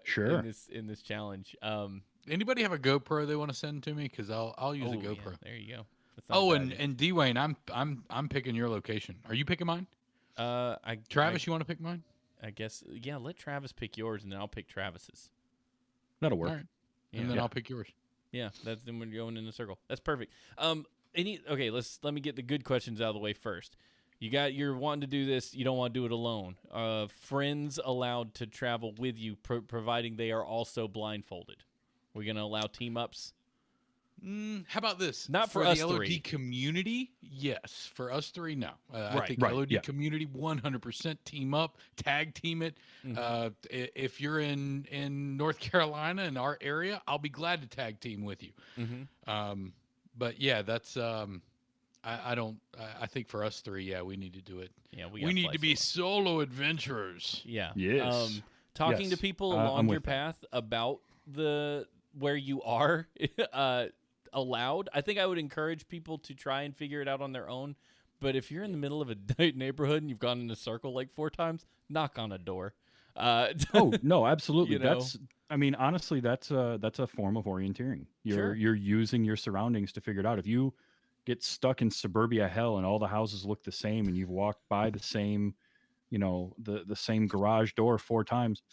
Sure. in this challenge. Anybody have a GoPro they want to send to me? Because I'll use a yeah, GoPro. there you go. That's not Oh, a bad and Dwayne, I'm picking your location. Are you picking mine? Travis, you want to pick mine? I guess, yeah, let Travis pick yours, and then I'll pick Travis's. That'll All work. right. Yeah. And then Yeah. I'll pick yours. Yeah, that's then we're going in a circle. That's perfect. Okay, let me get the good questions out of the way first. You're wanting to do this. You don't want to do it alone. Friends allowed to travel with you, providing they are also blindfolded. We're gonna allow team ups. How about this? Not for the us LOD three. community, yes. For us three, no. I Right, think right, LOD yeah. community, 100% team up, tag team it. If you're in North Carolina in our area, I'll be glad to tag team with you. Mm-hmm. But yeah, that's I don't. I think for us three, yeah, we need to do it. Yeah, We need to be solo adventurers. Yeah. Yes. Talking to Yes. people I'm along your with that. path about where you are allowed. I think I would encourage people to try and figure it out on their own. But if you're in the middle of a neighborhood and you've gone in a circle like 4 times, knock on a door. Oh no, absolutely. You know? That's. I mean, honestly, that's a form of orienteering. Sure. You're using your surroundings to figure it out. If you get stuck in suburbia hell and all the houses look the same, and you've walked by the same, the same garage door 4 times,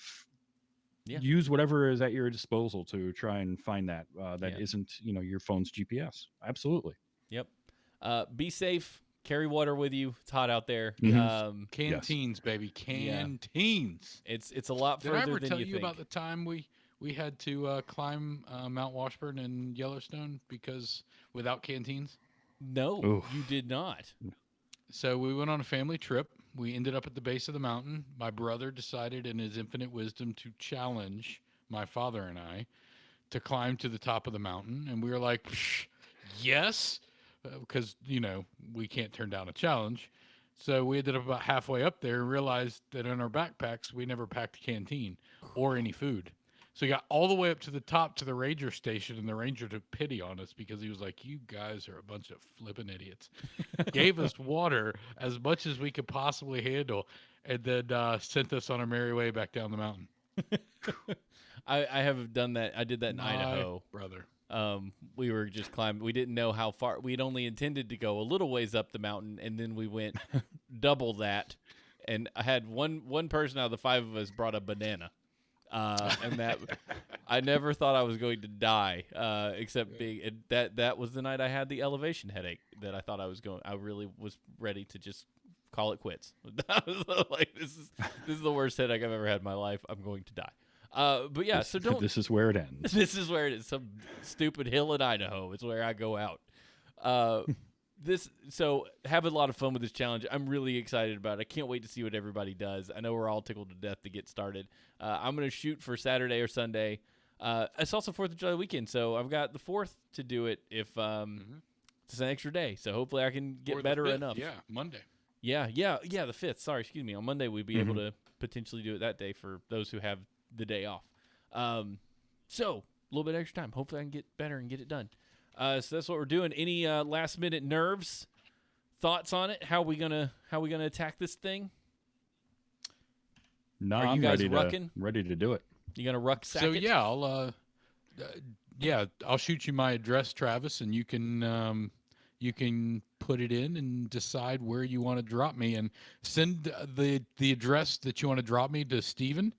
Yeah. use whatever is at your disposal to try and find that Yeah. isn't your phone's GPS. Absolutely. Yep. Be safe. Carry water with you. It's hot out there. Mhm. Canteens, baby, canteens. It's a lot Did further I ever than tell you you think. about the time we had to climb Mount Washburn in Yellowstone because without canteens? No, Oof. you did not. So we went on a family trip. We ended up at the base of the mountain. My brother decided in his infinite wisdom to challenge my father and I to climb to the top of the mountain. And we were like, "Psh, yes, because, we can't turn down a challenge. So we ended up about halfway up there and realized that in our backpacks, we never packed a canteen or any food. So we got all the way up to the top to the ranger station, and the ranger took pity on us because he was like, "You guys are a bunch of flippin' idiots." Gave us water as much as we could possibly handle, and then sent us on our merry way back down the mountain. I have done that. I did that in My Idaho. brother. We were just climbing. We didn't know how far. We'd only intended to go a little ways up the mountain, and then we went double that. And I had one person out of the 5 of us brought a banana. And that I never thought I was going to die, except that was the night I had the elevation headache that I thought I really was ready to just call it quits. I was like, this is the worst headache I've ever had in my life. I'm going to die. But yeah, so don't. This is where it ends. This is where it is. Some stupid hill in Idaho is where I go out. So have a lot of fun with this challenge. I'm really excited about it. I can't wait to see what everybody does. I know we're all tickled to death to get started. I'm going to shoot for Saturday or Sunday. It's also 4th of July weekend, so I've got the 4th to do it if it's an extra day. So hopefully I can get Or the better 5th, enough. Yeah, Monday. Yeah, the 5th. Sorry, excuse me. On Monday, we'd be able to potentially do it that day for those who have the day off. So a little bit extra time. Hopefully I can get better and get it done. So that's what we're doing. Any last minute nerves, thoughts on it? How we gonna attack this thing? No, Are you I'm guys ready rucking? ready to do it. You gonna rucksack So it? yeah, I'll shoot you my address, Travis, and you can put it in and decide where you want to drop me, and send the address that you want to drop me to Steven.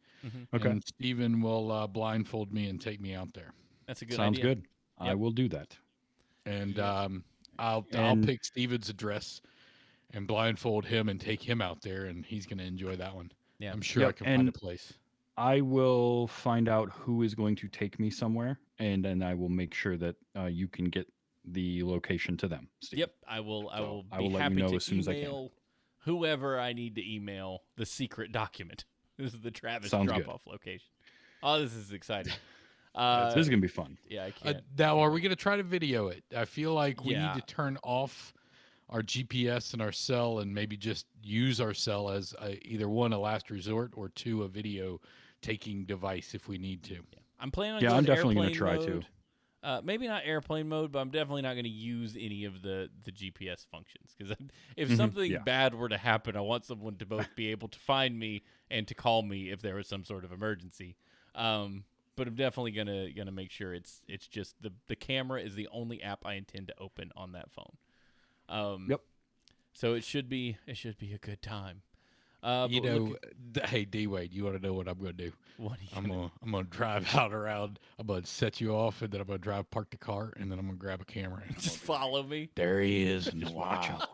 Okay. And Steven will blindfold me and take me out there. That's a good Sounds idea. good. I Yep. will do that. And Yep. I'll And- pick Steven's address and blindfold him and take him out there, and he's going to enjoy that one. Yeah. I'm sure I Yep, can find a and- place. I will find out who is going to take me somewhere, and then I will make sure that you can get the location to them. Steve. Yep. I will So be I will let you happy know to as soon as I can. email whoever I need to email the secret document. This is the Travis Sounds good. drop-off location. Oh, this is exciting. This is gonna be fun. Yeah, I can't. Now, are we going to try to video it? I feel like we Yeah. need to turn off our GPS and our cell, and maybe just use our cell as either one, a last resort, or two, a video taking device if we need to. I'm planning on Yeah, going I'm definitely airplane gonna try mode. to. Maybe not airplane mode, but I'm definitely not going to use any of the GPS functions because if Mhm, something yeah. bad were to happen, I want someone to both be able to find me and to call me if there was some sort of emergency. But I'm definitely gonna make sure it's just the camera is the only app I intend to open on that phone. Yep. So it should be a good time. You But know, hey D Wade, you want to know what I'm going to do? what are you I'm gonna drive out around. I'm gonna set you off, and then I'm gonna park the car, and then I'm gonna grab a camera. And just follow me? there he is in the Just watch wild.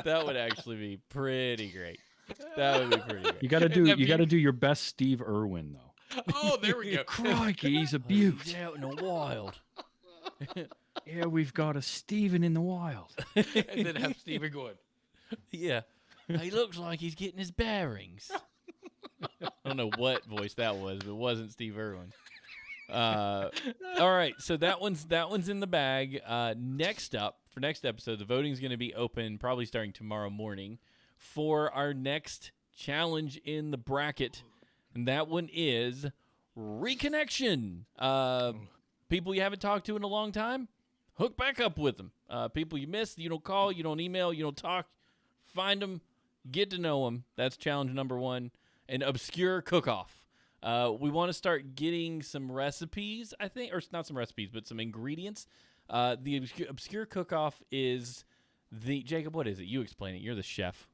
That would actually be pretty great. That would be pretty great. You gotta And do that you gotta view- do your best Steve Irwin though. Oh, there we go. Crikey, he's a beaut. He's out in the wild. Yeah, we've got a Steven in the wild. And then have Steven going. Yeah. He looks like he's getting his bearings. I don't know what voice that was, but it wasn't Steve Irwin. All right, so that one's in the bag. Next up, for next episode, the voting's going to be open probably starting tomorrow morning for our next challenge in the bracket, and that one is reconnection. People you haven't talked to in a long time, hook back up with them. People you missed, you don't call, you don't email, you don't talk. Find them, get to know them. That's challenge number 1. An obscure cook-off. We want to start getting some recipes, I think, or not some recipes, but some ingredients. The obscure cook-off is Jacob, what is it? You explain it. You're the chef.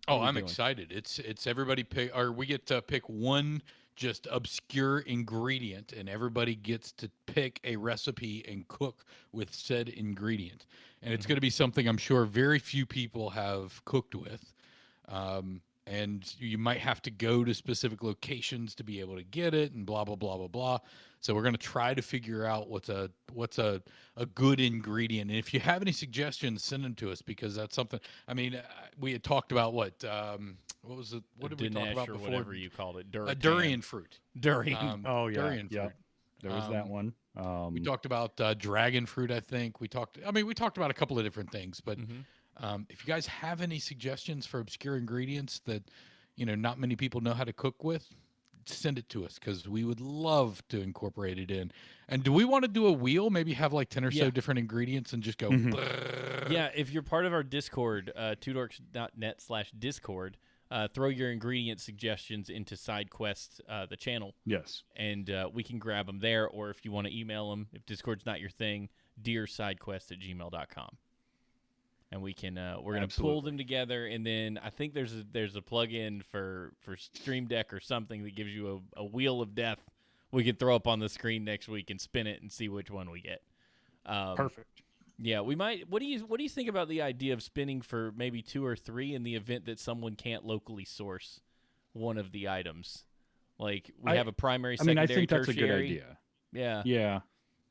Oh, What are we I'm doing? excited. It's everybody pick, or we get to pick one just obscure ingredient, and everybody gets to pick a recipe and cook with said ingredient. And it's going to be something I'm sure very few people have cooked with. And you might have to go to specific locations to be able to get it, and blah blah blah blah blah. So we're going to try to figure out what's a good ingredient. And if you have any suggestions, send them to us, because that's something. I mean, we had talked about what was it? What did we talk Dinesh about or before? whatever you called it. Durian fruit. Durian. Oh yeah. Durian yeah. fruit. There was that Um, one. We talked about dragon fruit. I think we talked. I mean, we talked about a couple of different things, but. If you guys have any suggestions for obscure ingredients that, not many people know how to cook with, send it to us, because we would love to incorporate it in. And do we want to do a wheel? Maybe have like 10 or so Yeah. different ingredients and just go. Yeah, if you're part of our Discord, twodorks.net/Discord, throw your ingredient suggestions into SideQuest, the channel, Yes. and we can grab them there. Or if you want to email them, if Discord's not your thing, dearsidequest@gmail.com. And we can we're gonna pull Absolutely. them together, and then I think there's a plug-in for Stream Deck or something that gives you a wheel of death. We can throw up on the screen next week and spin it and see which one we get. Perfect. Yeah, we might. What do you think about the idea of spinning for maybe 2 or 3 in the event that someone can't locally source one of the items? Like we have a primary, I mean, secondary, I think that's a good tertiary. idea. Yeah. Yeah.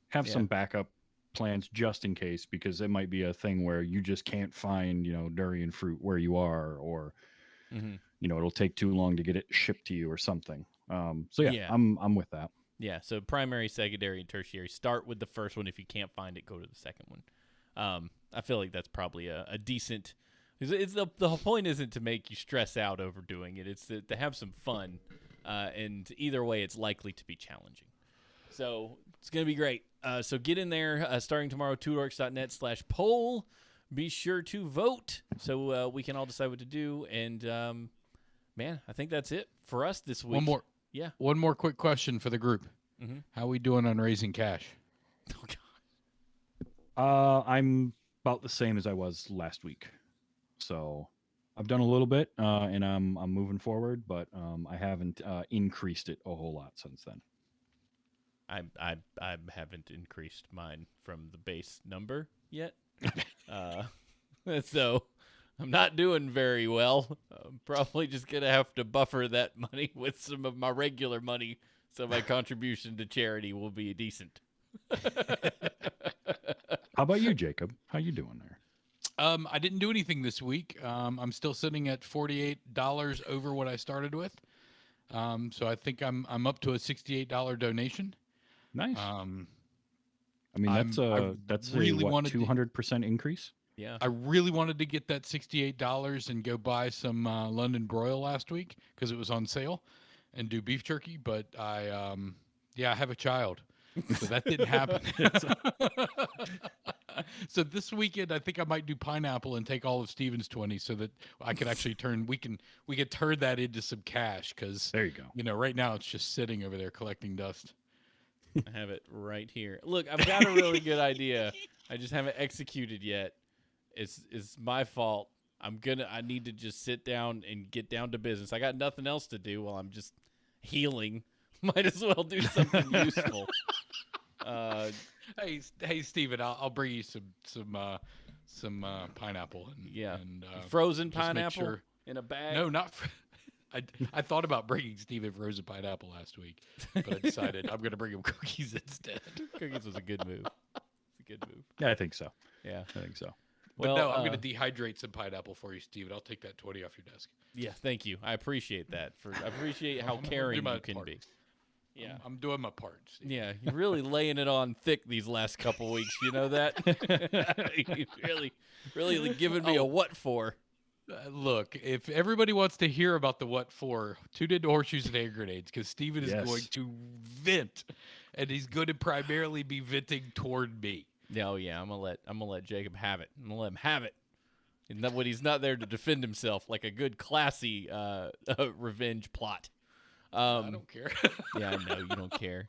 Have Yeah. some backup plans just in case, because it might be a thing where you just can't find, durian fruit where you are, or Mhm. it'll take too long to get it shipped to you or something. So yeah, Yeah. I'm with that. Yeah, so primary, secondary, and tertiary. Start with the first one. If you can't find it, go to the second one. I feel like that's probably a decent. It's the point isn't to make you stress out over doing it. It's to have some fun, and either way, it's likely to be challenging. So it's gonna be great. So get in there starting tomorrow. twodorks.net/poll. Be sure to vote so we can all decide what to do. And man, I think that's it for us this week. One more quick question for the group. Mhm. How we doing on raising cash? Oh, God. I'm about the same as I was last week. So I've done a little bit, and I'm moving forward, but I haven't increased it a whole lot since then. I haven't increased mine from the base number yet, so I'm not doing very well. I'm probably just gonna have to buffer that money with some of my regular money, so my contribution to charity will be decent. How about you, Jacob? How you doing there? I didn't do anything this week. I'm still sitting at $48 over what I started with. So I think I'm up to a $68 donation. Nice. I mean, I that's a really what, wanted to- 200% increase. Yeah. I really wanted to get that $68 and go buy some London broil last week because it was on sale, and do beef jerky. But I have a child, so that didn't happen. So this weekend, I think I might do pineapple and take all of Steven's 20, so that I could actually we could turn that into some cash. Because There you go. right now it's just sitting over there collecting dust. I have it right here. Look, I've got a really good idea. I just haven't executed yet. It's my fault. I need to just sit down and get down to business. I got nothing else to do while I'm just healing. Might as well do something useful. Hey, Steven, I'll bring you some pineapple. And frozen just make pineapple sure- in a bag. No, not. I thought about bringing Steven frozen pineapple last week, but I decided I'm going to bring him cookies instead. Cookies was a good move. It's a good move. Yeah, I think so. Yeah. I think so. But Well, no, I'm going to dehydrate some pineapple for you, Steven. I'll take that 20 off your desk. Yeah, thank you. I appreciate that. I appreciate how I'm gonna do caring my you can part. be. Yeah. I'm doing my part, Steven. Yeah, you're really laying it on thick these last couple weeks. You know that? You really giving me a what for. Look, if everybody wants to hear about the what for, tune into Horseshoes and Hand Grenades, because Steven is Yes. going to vent, and he's going to primarily be venting toward me. Oh yeah, I'm gonna let Jacob have it. I'm gonna let him have it. And that when he's not there to defend himself like a good classy revenge plot. I don't care. Yeah, I know you don't care.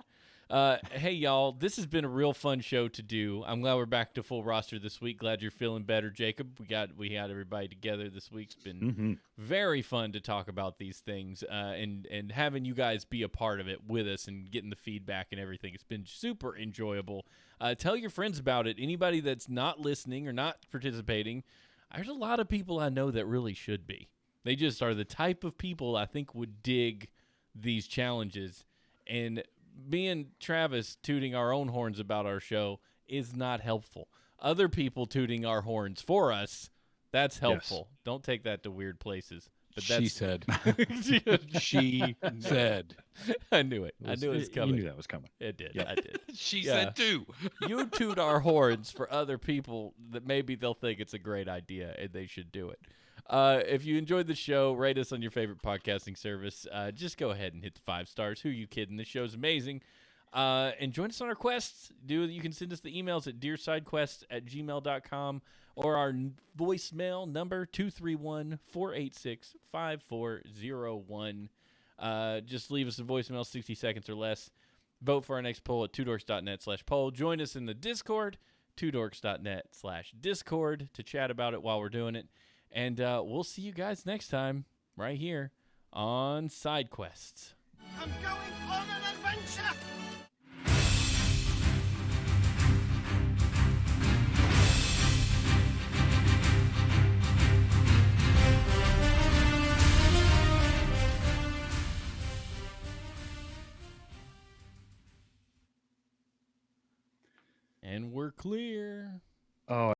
Hey y'all, this has been a real fun show to do. I'm glad we're back to full roster this week. Glad you're feeling better, Jacob. We had everybody together this week. It's been very fun to talk about these things, and having you guys be a part of it with us and getting the feedback and everything. It's been super enjoyable. Tell your friends about it. Anybody that's not listening or not participating, there's a lot of people I know that really should be. They just are the type of people I think would dig these challenges. And me and Travis tooting our own horns about our show is not helpful. Other people tooting our horns for us, that's helpful. Yes. Don't take that to weird places. But She said. She said. I knew it. I knew it was coming. You knew that was coming. It did. Yeah. I did. She Yeah. said too. You toot our horns for other people that maybe they'll think it's a great idea and they should do it. If you enjoyed the show, rate us on your favorite podcasting service. Just go ahead and hit the 5 stars. Who you kidding? This show's amazing. And join us on our quests. You can send us the emails at dearsidequests@gmail.com or our voicemail number 231-486-5401. Just leave us a voicemail, 60 seconds or less. Vote for our next poll at twodorks.net/poll. Join us in the Discord, twodorks.net/Discord, to chat about it while we're doing it. And we'll see you guys next time right here on Side Quests. I'm going on an adventure! And we're clear. Oh,